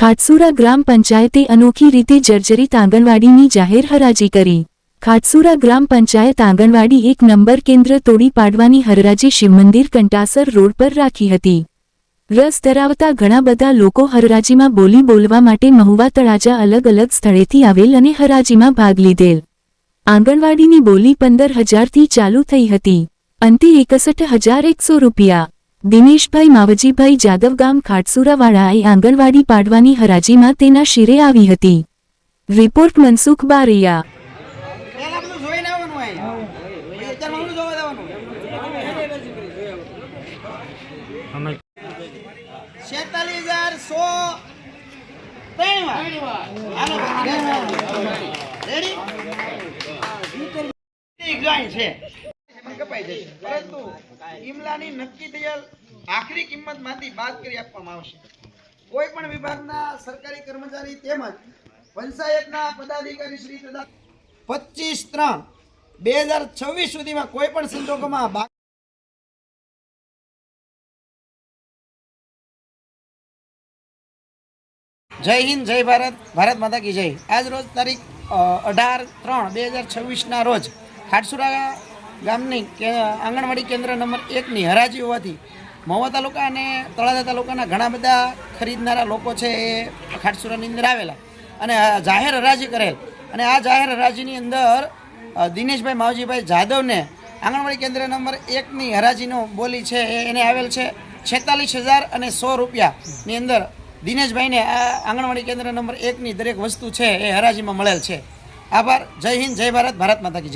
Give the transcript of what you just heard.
ખાટસુરા ગ્રામ પંચાયતે અનોખી રીતે જર્જરિત આંગણવાડીની જાહેર હરાજી કરી। ખાટસુરા ગ્રામ પંચાયત આંગણવાડી 1 નંબર કેન્દ્ર તોડી પાડવાની હરાજી શિવમંદિર કંટાસર રોડ પર રાખી હતી। રસ ધરાવતા ઘણા બધા લોકો હરાજીમાં બોલી બોલવા માટે મહુવા તળાજા અલગ અલગ સ્થળેથી આવેલ અને હરાજીમાં ભાગ લીધેલ। આંગણવાડીની બોલી 15,000થી ચાલુ થઈ હતી। અંતે 61,100 રૂપિયા। દિનેશભાઈ માવજીભાઈ જાદવ ગામ ખાટસુરાવાળાએ આંગણવાડી પાડવાની હરાજીમાં તેના શિરે આવી હતી। રિપોર્ટ મનસુખ બારૈયા। 46,000 આખરી કિંમતમાંથી બાદ કરી આપવામાં આવશે। કોઈ પણ વિભાગના સરકારી કર્મચારી તેમજ પંચાયતના પદાધિકારી શ્રી તથા 25/3/2026 સુધીમાં કોઈ પણ સંજોગોમાં જય હિન્દ, જય ભારત, ભારત માતા કી જય। આજ રોજ તારીખ 18/3/2026 રોજ ખાટસુરા ગામની આંગણવાડી કેન્દ્ર નંબર 1ની હરાજી હોવાથી મહુવા તાલુકા અને તળાજા તાલુકાના ઘણા બધા ખરીદનારા લોકો છે એ ખાટસુરાની અંદર આવેલા અને જાહેર હરાજી કરેલ અને આ જાહેર હરાજીની અંદર દિનેશભાઈ માવજીભાઈ જાદવને આંગણવાડી કેન્દ્ર નંબર 1ની હરાજીનો બોલી છે એને આવેલ છે 46,100 રૂપિયાની અંદર દિનેશભાઈને આ આંગણવાડી કેન્દ્ર નંબર 1ની દરેક વસ્તુ છે એ હરાજીમાં મળેલ છે। આભાર। જય હિન્દ, જય ભારત, ભારત માતા કી જય।